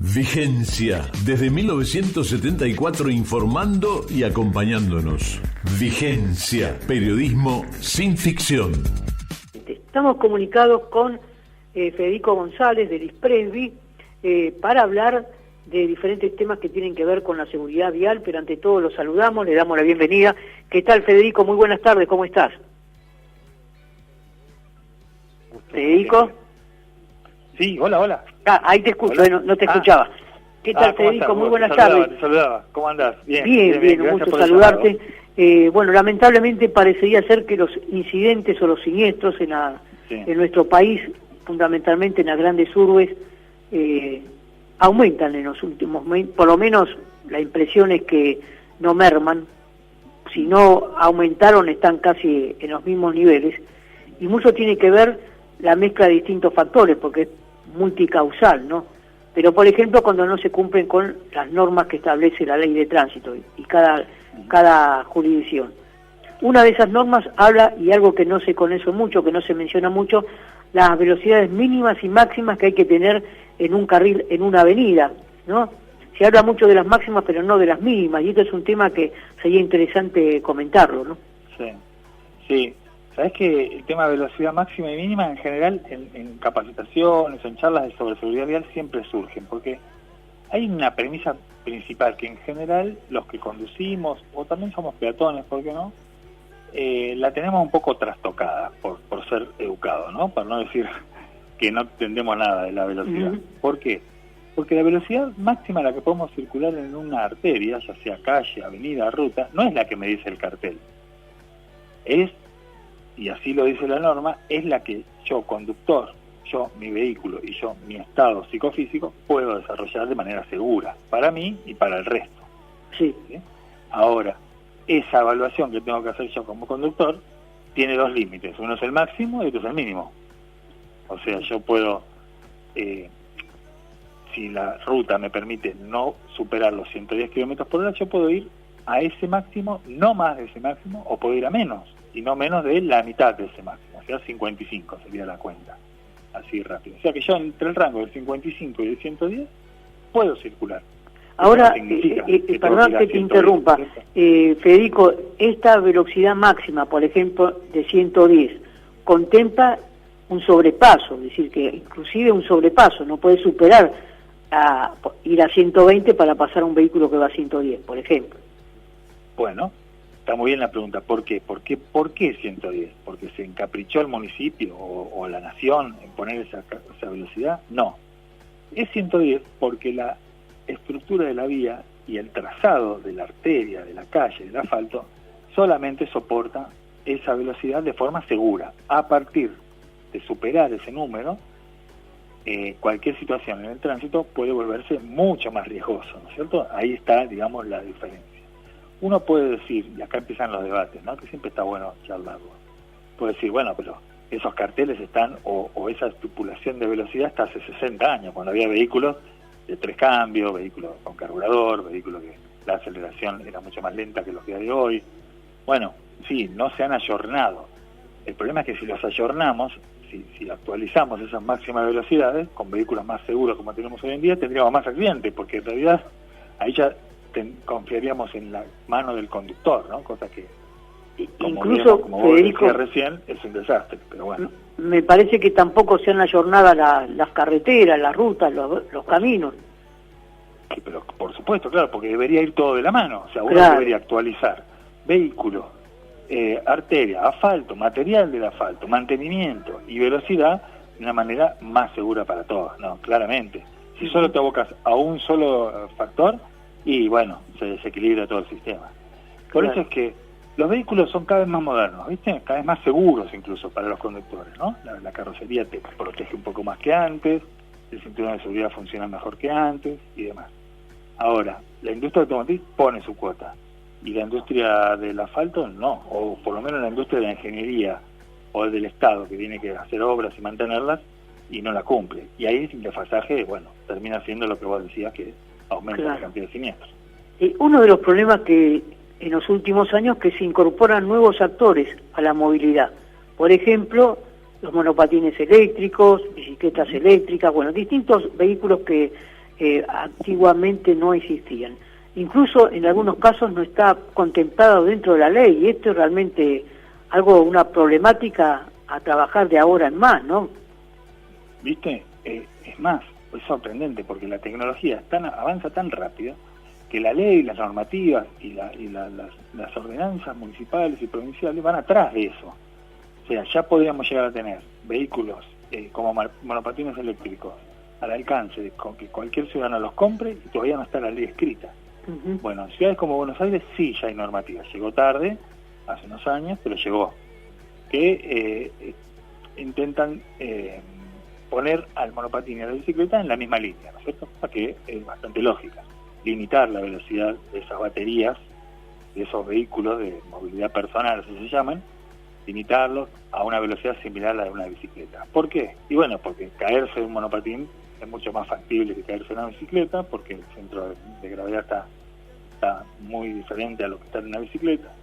Vigencia, desde 1974 informando y acompañándonos. Vigencia, periodismo sin ficción. Estamos comunicados con Federico González del ISPRESBI para hablar de diferentes temas que tienen que ver con la seguridad vial, pero ante todo lo saludamos, le damos la bienvenida. ¿Qué tal, Federico? Muy buenas tardes, ¿cómo estás? ¿Federico? Sí, hola. Ahí te escucho, no te escuchaba. ¿Qué tal, Federico? Muy buenas tardes. Te saludaba. ¿Cómo andás? Bien, un gusto saludarte. Bueno, lamentablemente parecería ser que los incidentes o los siniestros en nuestro país, fundamentalmente en las grandes urbes, aumentan en los últimos meses. Por lo menos la impresión es que no merman, si no aumentaron están casi en los mismos niveles, y mucho tiene que ver la mezcla de distintos factores, porque es multicausal, ¿no? Pero, por ejemplo, cuando no se cumplen con las normas que establece la ley de tránsito y cada jurisdicción. Una de esas normas habla, y algo que no se conoce mucho, que no se menciona mucho, las velocidades mínimas y máximas que hay que tener en un carril, en una avenida, ¿no? Se habla mucho de las máximas, pero no de las mínimas, y esto es un tema que sería interesante comentarlo, ¿no? Sí. Sabés que el tema de velocidad máxima y mínima en general en capacitaciones, en charlas sobre seguridad vial siempre surgen, porque hay una premisa principal que en general los que conducimos, o también somos peatones, ¿por qué no? La tenemos un poco trastocada por ser educados, ¿no? Para no decir que no entendemos nada de la velocidad. ¿Por qué? Porque la velocidad máxima a la que podemos circular en una arteria, ya sea calle, avenida, ruta, no es la que me dice el cartel. Y así lo dice la norma, es la que yo, conductor, yo, mi vehículo y yo, mi estado psicofísico, puedo desarrollar de manera segura, para mí y para el resto. ¿Sí? Ahora, esa evaluación que tengo que hacer yo como conductor tiene dos límites, uno es el máximo y otro es el mínimo. O sea, yo puedo, si la ruta me permite no superar los 110 km/h, yo puedo ir a ese máximo, no más de ese máximo, o puedo ir a menos, y no menos de la mitad de ese máximo, o sea, 55 sería la cuenta, así rápido. O sea que yo entre el rango del 55 y el 110 puedo circular. Ahora, perdón que te interrumpa, Federico, esta velocidad máxima, por ejemplo, de 110, contempla un sobrepaso, es decir, que inclusive un sobrepaso, no puede superar ir a 120 para pasar a un vehículo que va a 110, por ejemplo. Bueno, está muy bien la pregunta. ¿Por qué? ¿Por qué 110? ¿Porque se encaprichó el municipio o la nación en poner esa velocidad? No. Es 110 porque la estructura de la vía y el trazado de la arteria, de la calle, del asfalto, solamente soporta esa velocidad de forma segura. A partir de superar ese número, cualquier situación en el tránsito puede volverse mucho más riesgoso, ¿no es cierto? Ahí está, digamos, la diferencia. Uno puede decir, y acá empiezan los debates, ¿no? Que siempre está bueno charlarlo. Puede decir, bueno, pero esos carteles están, o esa estipulación de velocidad está hace 60 años, cuando había vehículos de 3 cambios, vehículos con carburador, vehículos que la aceleración era mucho más lenta que los que hay de hoy. Bueno, sí, no se han ayornado. El problema es que si los ayornamos, si actualizamos esas máximas velocidades, con vehículos más seguros como tenemos hoy en día, tendríamos más accidentes, porque en realidad ahí ya confiaríamos en la mano del conductor, ¿no? Cosa que, incluso, como vos decías recién, es un desastre, pero bueno. Me parece que tampoco se han ayornado las carreteras, las rutas, los caminos. Sí, pero por supuesto, claro, porque debería ir todo de la mano, o sea, uno debería actualizar vehículo, arteria, asfalto, material del asfalto, mantenimiento y velocidad de una manera más segura para todos, ¿no? Claramente. Si solo te abocas a un solo factor, y bueno, se desequilibra todo el sistema. Por eso es que los vehículos son cada vez más modernos, ¿viste? Cada vez más seguros incluso para los conductores, ¿no? La carrocería te protege un poco más que antes, el cinturón de seguridad funciona mejor que antes y demás. Ahora, la industria automotriz pone su cuota y la industria del asfalto no, o por lo menos la industria de la ingeniería o del Estado que tiene que hacer obras y mantenerlas y no la cumple. Y ahí el desfasaje, bueno, termina siendo lo que vos decías, que aumenta la cantidad de siniestros. Uno de los problemas que en los últimos años que se incorporan nuevos actores a la movilidad. Por ejemplo, los monopatines eléctricos, bicicletas eléctricas, bueno, distintos vehículos que antiguamente no existían. Incluso en algunos casos no está contemplado dentro de la ley, y esto es realmente una problemática a trabajar de ahora en más, ¿no? ¿Viste? Es más, es sorprendente porque la tecnología avanza tan rápido que la ley, las normativas y las ordenanzas municipales y provinciales van atrás de eso. O sea, ya podríamos llegar a tener vehículos como monopatines eléctricos al alcance de que cualquier ciudadano los compre y todavía no está la ley escrita. Bueno, en ciudades como Buenos Aires sí ya hay normativa. Llegó tarde, hace unos años, pero llegó. Que intentan poner al monopatín y a la bicicleta en la misma línea, ¿no es cierto? Cosa que es bastante lógica. Limitar la velocidad de esas baterías, de esos vehículos de movilidad personal, así se llaman, limitarlos a una velocidad similar a la de una bicicleta. ¿Por qué? Y bueno, porque caerse de un monopatín es mucho más factible que caerse de una bicicleta, porque el centro de gravedad está muy diferente a lo que está en una bicicleta.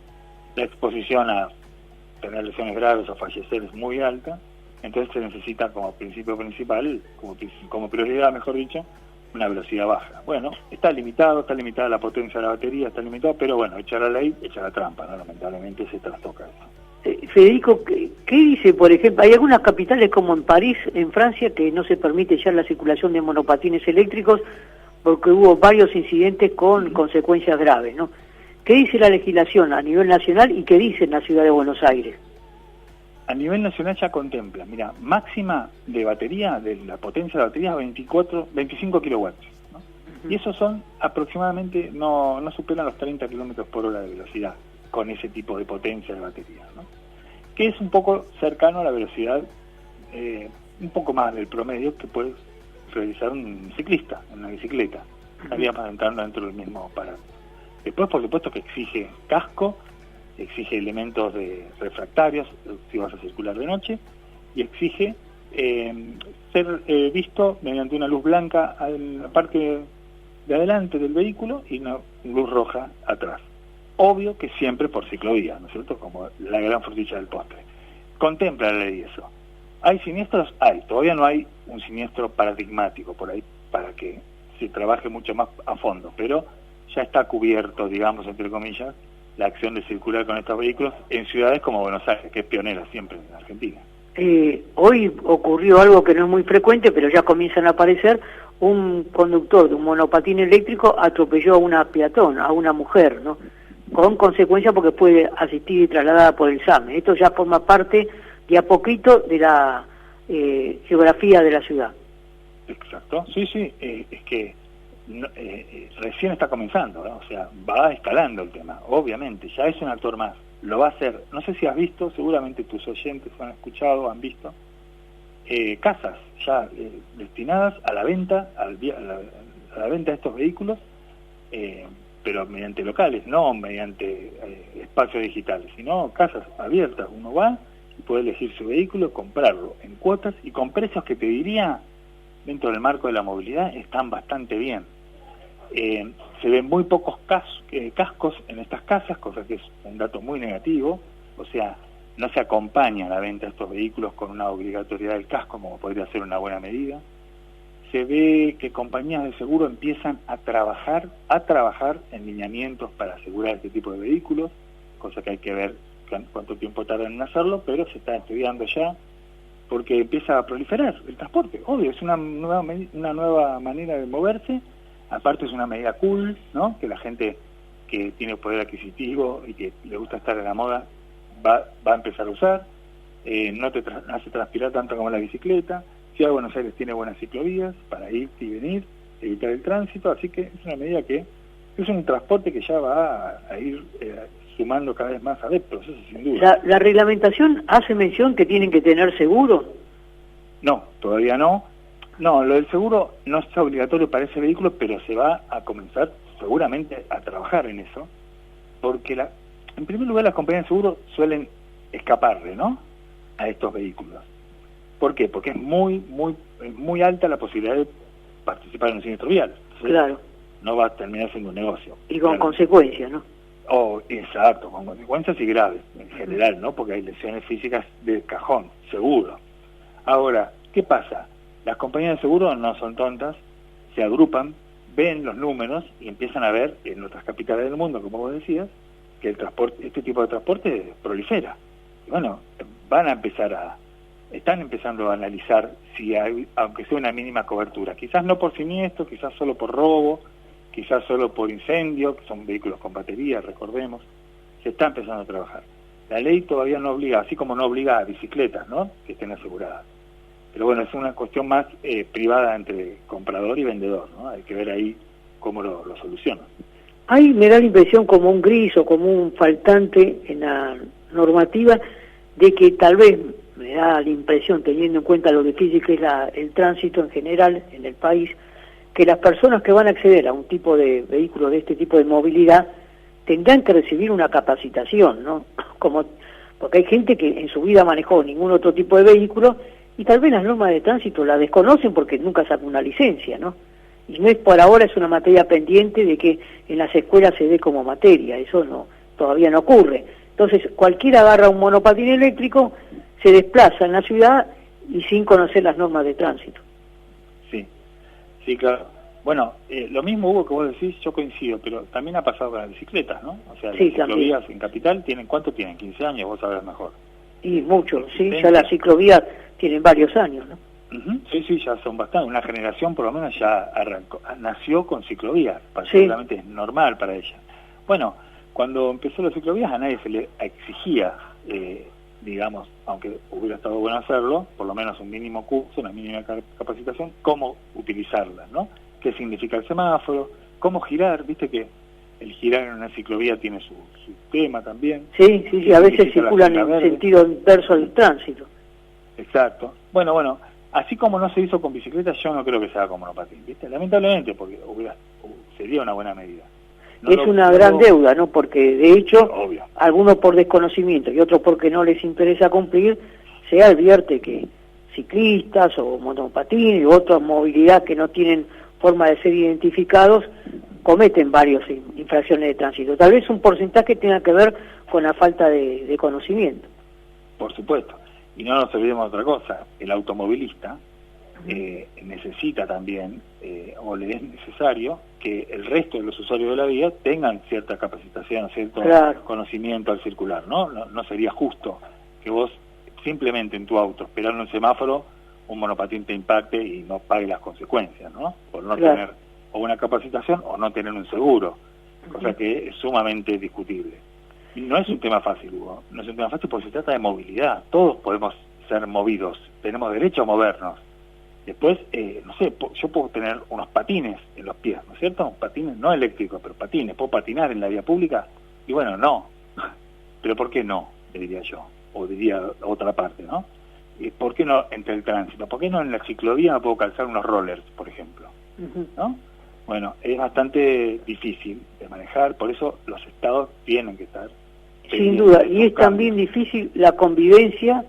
La exposición a tener lesiones graves o fallecer es muy alta, entonces se necesita como principio principal, como prioridad, mejor dicho, una velocidad baja. Bueno, está limitada la potencia de la batería, está limitado, pero bueno, echa la ley, echa la trampa, ¿no? Lamentablemente se trastoca eso. Federico, ¿qué dice, por ejemplo? Hay algunas capitales como en París, en Francia, que no se permite ya la circulación de monopatines eléctricos porque hubo varios incidentes con consecuencias graves, ¿no? ¿Qué dice la legislación a nivel nacional y qué dice en la ciudad de Buenos Aires? A nivel nacional ya contempla, mira, máxima de batería, de la potencia de la batería, 25 kilowatts, ¿no? Y esos son aproximadamente, no superan los 30 kilómetros por hora de velocidad con ese tipo de potencia de batería, ¿no? Que es un poco cercano a la velocidad, un poco más del promedio que puede realizar un ciclista en una bicicleta. Estaríamos entrando dentro del mismo aparato. Después, por supuesto, que exige casco, exige elementos refractarios si vas a circular de noche, y exige ser visto mediante una luz blanca en la parte de adelante del vehículo y una luz roja atrás. Obvio que siempre por ciclovía, ¿no es cierto? Como la gran frutilla del postre. Contempla la ley eso. ¿Hay siniestros? Hay. Todavía no hay un siniestro paradigmático por ahí para que se trabaje mucho más a fondo, pero ya está cubierto, digamos, entre comillas, la acción de circular con estos vehículos en ciudades como Buenos Aires, que es pionera siempre en Argentina. Hoy ocurrió algo que no es muy frecuente, pero ya comienzan a aparecer. Un conductor de un monopatín eléctrico atropelló a una peatón, a una mujer, ¿no? Con consecuencia porque fue asistida y trasladada por el SAME. Esto ya forma parte de a poquito de la geografía de la ciudad. Exacto, sí, es que recién está comenzando, ¿no? O sea, va escalando el tema, obviamente, ya es un actor más, lo va a hacer. No sé si has visto, seguramente tus oyentes han escuchado, han visto, casas ya destinadas a la venta, a la venta de estos vehículos, pero mediante locales, no mediante espacios digitales, sino casas abiertas. Uno va y puede elegir su vehículo, comprarlo en cuotas y con precios que te diría, dentro del marco de la movilidad, están bastante bien. Se ven muy pocos cascos en estas casas, cosa que es un dato muy negativo. O sea, no se acompaña la venta de estos vehículos con una obligatoriedad del casco, como podría ser una buena medida. Se ve que compañías de seguro empiezan a trabajar en lineamientos para asegurar este tipo de vehículos, cosa que hay que ver cuánto tiempo tardan en hacerlo, pero se está estudiando ya, porque empieza a proliferar el transporte. Obvio, es una nueva manera de moverse. Aparte es una medida cool, ¿no? Que la gente que tiene poder adquisitivo y que le gusta estar en la moda va a empezar a usar. No te hace transpirar tanto como la bicicleta. Ciudad de Buenos Aires tiene buenas ciclovías para ir y venir, evitar el tránsito, así que es una medida que es un transporte que ya va a ir sumando cada vez más adeptos, eso sin duda. ¿La reglamentación hace mención que tienen que tener seguro? No, todavía no. No, lo del seguro no es obligatorio para ese vehículo, pero se va a comenzar seguramente a trabajar en eso, porque en primer lugar las compañías de seguro suelen escaparle, ¿no?, a estos vehículos. ¿Por qué? Porque es muy alta la posibilidad de participar en un siniestro vial. Entonces, claro. No va a terminar siendo un negocio. Y con consecuencias, ¿no? Exacto, con consecuencias y graves, en general, ¿no? Porque hay lesiones físicas de cajón, seguro. Ahora, ¿qué pasa? Las compañías de seguro no son tontas, se agrupan, ven los números y empiezan a ver en otras capitales del mundo, como vos decías, que el transporte, este tipo de transporte prolifera. Y bueno, están empezando a analizar si hay, aunque sea una mínima cobertura, quizás no por siniestro, quizás solo por robo, quizás solo por incendio, que son vehículos con batería, recordemos, se está empezando a trabajar. La ley todavía no obliga, así como no obliga a bicicletas, ¿no?, que estén aseguradas. Pero bueno, es una cuestión más privada entre comprador y vendedor, ¿no? Hay que ver ahí cómo lo solucionan. Ahí me da la impresión como un gris o como un faltante en la normativa de que tal vez, me da la impresión, teniendo en cuenta lo difícil que es el tránsito en general en el país, que las personas que van a acceder a un tipo de vehículo de este tipo de movilidad tendrán que recibir una capacitación, ¿no? Porque hay gente que en su vida manejó ningún otro tipo de vehículo y tal vez las normas de tránsito las desconocen porque nunca sacó una licencia, ¿no? Y no es por ahora, es una materia pendiente de que en las escuelas se dé como materia, eso todavía no ocurre. Entonces cualquiera agarra un monopatín eléctrico, se desplaza en la ciudad y sin conocer las normas de tránsito. Sí, claro. Bueno, lo mismo, Hugo, que vos decís, yo coincido, pero también ha pasado con las bicicletas, ¿no? O sea, las ciclovías en Capital, ¿cuánto tienen? 15 años, vos sabrás mejor. Y mucho, sí, ya las ciclovías tienen varios años, ¿no? Sí, ya son bastante. Una generación por lo menos ya nació con ciclovías, seguramente es normal para ella. Bueno, cuando empezó las ciclovías a nadie se le exigía, digamos, aunque hubiera estado bueno hacerlo, por lo menos un mínimo curso, una mínima capacitación, cómo utilizarlas, ¿no? ¿Qué significa el semáforo? ¿Cómo girar? Viste que el girar en una ciclovía tiene su tema también. Sí, a veces circulan en sentido inverso al tránsito. Exacto. Bueno, así como no se hizo con bicicletas, yo no creo que se haga con monopatín, ¿viste? Lamentablemente, porque sería una buena medida. Es una gran deuda, ¿no? Porque de hecho, algunos por desconocimiento y otros porque no les interesa cumplir, se advierte que ciclistas o monopatines y otras movilidad que no tienen forma de ser identificados cometen varias infracciones de tránsito. Tal vez un porcentaje tenga que ver con la falta de conocimiento. Por supuesto. Y no nos olvidemos de otra cosa, el automovilista necesita también, o le es necesario, que el resto de los usuarios de la vía tengan cierta capacitación, cierto conocimiento al circular, ¿no? No sería justo que vos simplemente en tu auto, esperando un semáforo, un monopatín te impacte y no pague las consecuencias, ¿no? Por no tener o una capacitación o no tener un seguro, cosa que es sumamente discutible. Y no es un tema fácil, Hugo, no es un tema fácil porque se trata de movilidad, todos podemos ser movidos, tenemos derecho a movernos. Después, no sé, yo puedo tener unos patines en los pies, ¿no es cierto? Patines no eléctricos, pero patines, puedo patinar en la vía pública, y bueno, no. Pero ¿por qué no? Diría yo, o diría otra parte, ¿no? ¿Por qué no entre el tránsito? ¿Por qué no en la ciclovía no puedo calzar unos rollers, por ejemplo? ¿No? Bueno, es bastante difícil de manejar, por eso los estados tienen que estar... Sin duda, y es también difícil la convivencia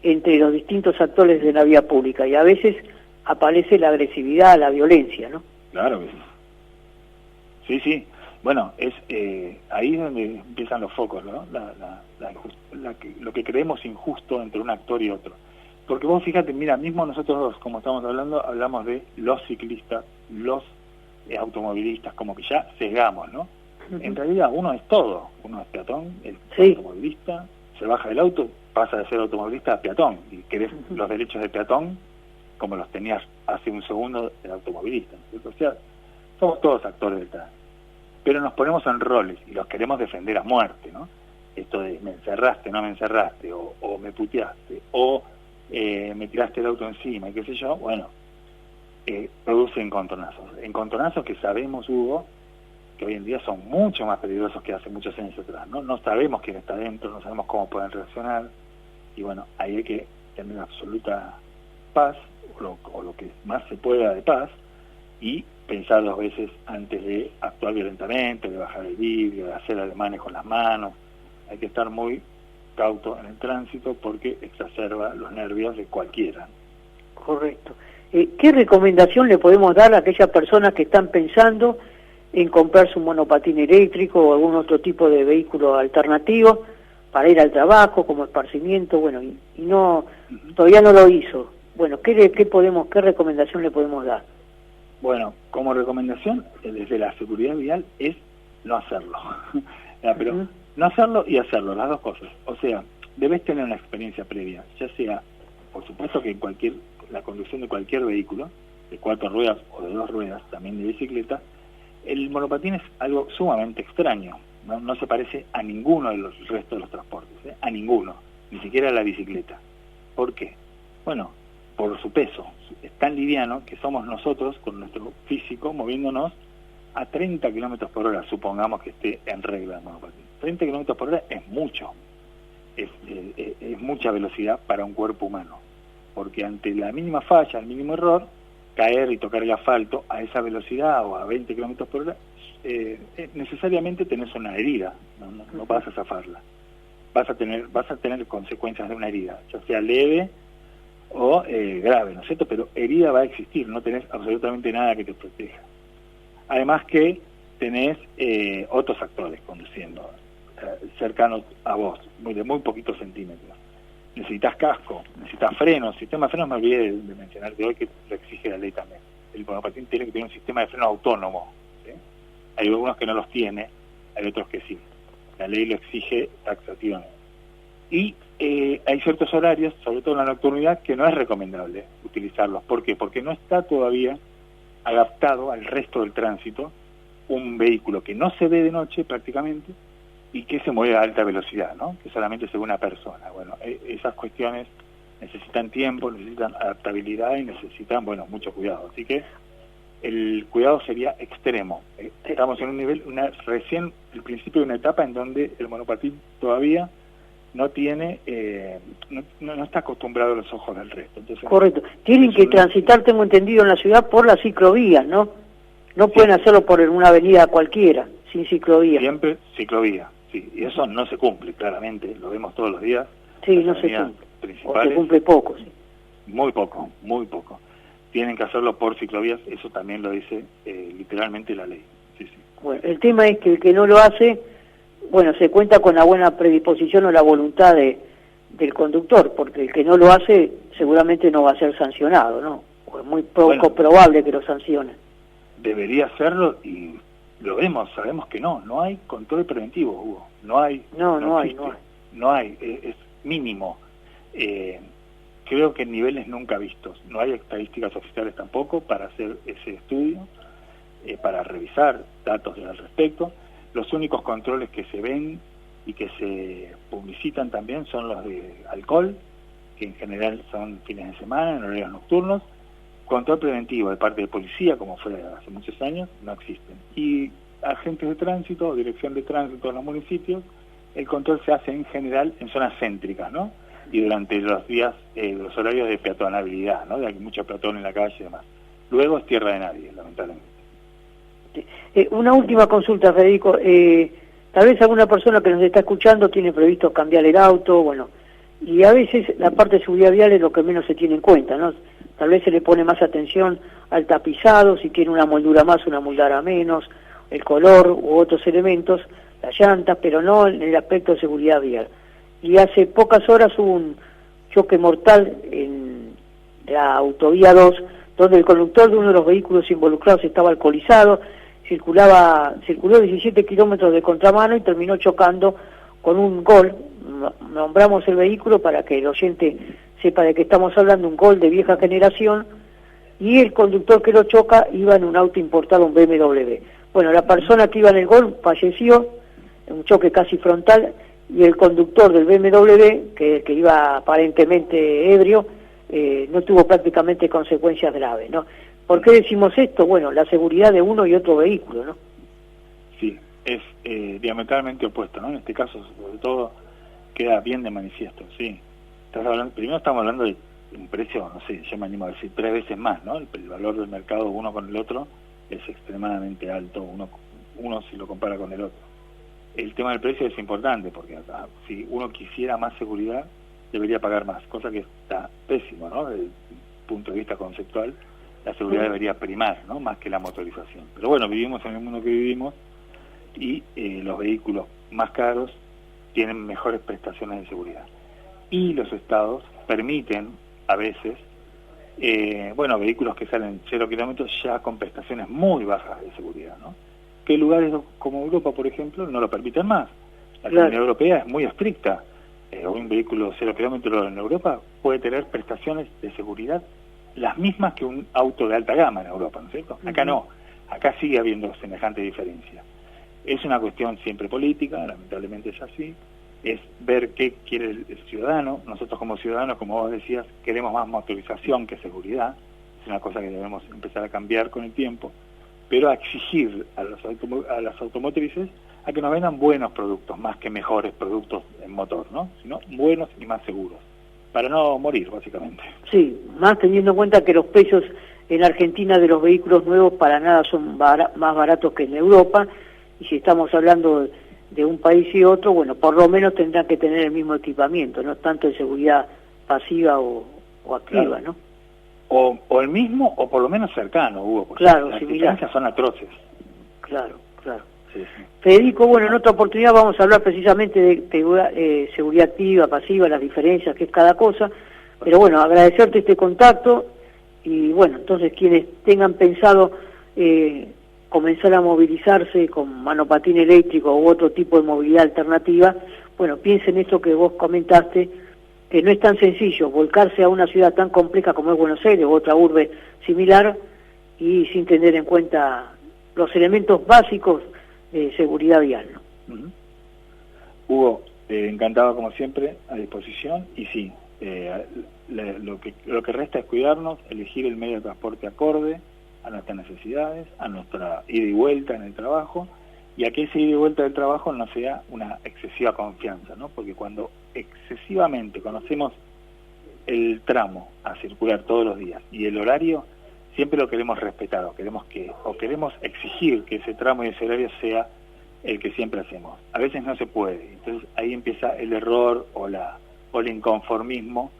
entre los distintos actores de la vía pública, y a veces aparece la agresividad, la violencia, ¿no? Claro que sí. Sí. Bueno, es ahí donde empiezan los focos, ¿no? Lo que creemos injusto entre un actor y otro. Porque vos fíjate, mira, mismo nosotros dos, como estamos hablando, hablamos de los ciclistas, los automovilistas, como que ya sesgamos, ¿no? En realidad uno es todo, uno es peatón, el automovilista, se baja del auto, pasa de ser automovilista a peatón, y querés los derechos de peatón como los tenías hace un segundo el automovilista, ¿no? O sea, somos todos actores del tránsito, pero nos ponemos en roles y los queremos defender a muerte, ¿no? Esto de me encerraste, no me encerraste, o me puteaste, o me tiraste el auto encima, y qué sé yo, bueno, produce encontronazos que sabemos, Hugo, que hoy en día son mucho más peligrosos que hace muchos años atrás, ¿no? No sabemos quién está dentro, no sabemos cómo pueden reaccionar, y bueno, ahí hay que tener absoluta paz, o lo que más se pueda de paz, y pensar 2 veces antes de actuar violentamente, de bajar el vidrio, de hacer ademanes con las manos. Hay que estar muy cauto en el tránsito porque exacerba los nervios de cualquiera. Correcto. ¿Qué recomendación le podemos dar a aquellas personas que están pensando en comprarse un monopatín eléctrico o algún otro tipo de vehículo alternativo para ir al trabajo como esparcimiento, bueno, y no todavía no lo hizo? Bueno, ¿qué recomendación le podemos dar? Bueno, como recomendación, desde la seguridad vial, es no hacerlo. Pero no hacerlo y hacerlo, las dos cosas. O sea, debes tener una experiencia previa, ya sea, por supuesto que la conducción de cualquier vehículo, de 4 ruedas o de 2 ruedas, también de bicicleta. El monopatín es algo sumamente extraño, no se parece a ninguno de los restos de los transportes, a ninguno, ni siquiera a la bicicleta. ¿Por qué? Bueno, por su peso, es tan liviano que somos nosotros, con nuestro físico, moviéndonos a 30 kilómetros por hora, supongamos que esté en regla el monopatín. 30 kilómetros por hora es mucho, es mucha velocidad para un cuerpo humano, porque ante la mínima falla, el mínimo error, caer y tocar el asfalto a esa velocidad o a 20 kilómetros por hora, necesariamente tenés una herida, no vas a zafarla. Vas a tener consecuencias de una herida, ya sea leve o grave, ¿no es cierto? Pero herida va a existir, no tenés absolutamente nada que te proteja. Además que tenés otros actores conduciendo, cercanos a vos, de muy poquitos centímetros. Necesitas casco, necesitas frenos, sistema de frenos me olvidé de mencionarte hoy que lo exige la ley también. El monopatín tiene que tener un sistema de freno autónomo, ¿sí? Hay algunos que no los tiene, hay otros que sí. La ley lo exige taxativamente. Y hay ciertos horarios, sobre todo en la nocturnidad, que no es recomendable utilizarlos. ¿Por qué? Porque no está todavía adaptado al resto del tránsito un vehículo que no se ve de noche prácticamente y que se mueve a alta velocidad, ¿no? Que solamente se ve una persona. Bueno, esas cuestiones necesitan tiempo, necesitan adaptabilidad y necesitan, bueno, mucho cuidado. Así que el cuidado sería extremo. Estamos en un nivel, recién el principio de una etapa en donde el monopatín todavía no tiene, no está acostumbrado a los ojos del resto. Entonces, correcto. Tienen que transitar, tengo entendido, en la ciudad por las ciclovías, ¿no? No pueden hacerlo por una avenida cualquiera, sin ciclovía. Siempre ciclovía, sí. Y eso no se cumple, claramente. Lo vemos todos los días. Sí, no se cumple. O se cumple poco, sí. Muy poco, muy poco. Tienen que hacerlo por ciclovías, eso también lo dice literalmente la ley. Sí, sí. Bueno, el tema es que el que no lo hace, bueno, se cuenta con la buena predisposición o la voluntad del conductor, porque el que no lo hace seguramente no va a ser sancionado, ¿no? O es muy poco probable que lo sancionen. Debería hacerlo y lo vemos, sabemos que no hay control preventivo, Hugo. No hay, es mínimo. Creo que en niveles nunca vistos. No hay estadísticas oficiales tampoco para hacer ese estudio, para revisar datos al respecto. Los únicos controles que se ven y que se publicitan también son los de alcohol, que en general son fines de semana, en horarios nocturnos. Control preventivo de parte de policía, como fue hace muchos años, no existen. Y agentes de tránsito, dirección de tránsito en los municipios, el control se hace en general en zonas céntricas, ¿no? Y durante los días, los horarios de peatonabilidad, ¿no? De hay mucho peatón en la calle y demás. Luego es tierra de nadie, lamentablemente. Una última consulta, Federico. Tal vez alguna persona que nos está escuchando tiene previsto cambiar el auto, bueno, y a veces la parte de seguridad vial es lo que menos se tiene en cuenta, ¿no? Tal vez se le pone más atención al tapizado, si tiene una moldura más, una moldura menos, el color u otros elementos, las llantas, pero no en el aspecto de seguridad vial. Y hace pocas horas hubo un choque mortal en la autovía 2, donde el conductor de uno de los vehículos involucrados estaba alcoholizado, circuló 17 kilómetros de contramano y terminó chocando con un Gol. Nombramos el vehículo para que el oyente sepa de qué estamos hablando, un Gol de vieja generación, y el conductor que lo choca iba en un auto importado, un BMW. Bueno, la persona que iba en el Gol falleció en un choque casi frontal, y el conductor del BMW, que iba aparentemente ebrio, no tuvo prácticamente consecuencias graves, ¿no? ¿Por qué decimos esto? Bueno, la seguridad de uno y otro vehículo, ¿no? Sí, es diametralmente opuesto, ¿no? En este caso, sobre todo, queda bien de manifiesto, sí. Primero estamos hablando de un precio, no sé, yo me animo a decir 3 veces más, ¿no? El valor del mercado uno con el otro es extremadamente alto, uno si lo compara con el otro. El tema del precio es importante, porque si uno quisiera más seguridad, debería pagar más, cosa que está pésimo, ¿no? Desde el punto de vista conceptual, la seguridad debería primar, ¿no? Más que la motorización. Pero bueno, vivimos en el mundo que vivimos y los vehículos más caros tienen mejores prestaciones de seguridad. Y los estados permiten, a veces, bueno, vehículos que salen 0 kilómetros ya con prestaciones muy bajas de seguridad, ¿no? Que lugares como Europa, por ejemplo, no lo permiten más. La Comunidad Europea es muy estricta. Un vehículo 0 kilómetros en Europa puede tener prestaciones de seguridad las mismas que un auto de alta gama en Europa, ¿no es cierto? Acá no, acá sigue habiendo semejante diferencia. Es una cuestión siempre política, lamentablemente es así, es ver qué quiere el ciudadano. Nosotros como ciudadanos, como vos decías, queremos más motorización que seguridad, es una cosa que debemos empezar a cambiar con el tiempo, pero a exigir a las automotrices a que nos vendan buenos productos, más que mejores productos en motor, ¿no? Sino buenos y más seguros, para no morir, básicamente. Sí, más teniendo en cuenta que los precios en Argentina de los vehículos nuevos para nada son más baratos que en Europa, y si estamos hablando de un país y otro, bueno, por lo menos tendrán que tener el mismo equipamiento, no tanto de seguridad pasiva o activa, claro, ¿no? O el mismo, o por lo menos cercano, Hugo, porque claro, las diferencias son atroces. Claro, claro. Sí, sí. Federico, bueno, en otra oportunidad vamos a hablar precisamente de seguridad activa, pasiva, las diferencias, que es cada cosa, pero bueno, agradecerte este contacto, y bueno, entonces quienes tengan pensado comenzar a movilizarse con monopatín eléctrico u otro tipo de movilidad alternativa, bueno, piensen esto que vos comentaste, que no es tan sencillo volcarse a una ciudad tan compleja como es Buenos Aires u otra urbe similar y sin tener en cuenta los elementos básicos de seguridad vial, ¿no? Hugo, encantado como siempre, a disposición, y sí, lo que resta es cuidarnos, elegir el medio de transporte acorde a nuestras necesidades, a nuestra ida y vuelta en el trabajo, y a que esa ida y vuelta del trabajo no sea una excesiva confianza, ¿no? Porque cuando excesivamente conocemos el tramo a circular todos los días y el horario, siempre lo queremos respetar, o queremos exigir que ese tramo y ese horario sea el que siempre hacemos. A veces no se puede, entonces ahí empieza el error o el inconformismo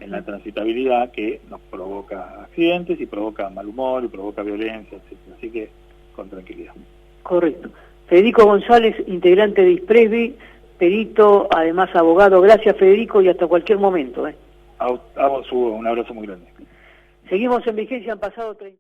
en la transitabilidad, que nos provoca accidentes y provoca mal humor y provoca violencia, etc. Así que con tranquilidad. Correcto. Federico González, integrante de ISPREVI, perito, además abogado. Gracias, Federico, y hasta cualquier momento. A vos, Hugo, un abrazo muy grande. Seguimos en vigencia, han pasado 30...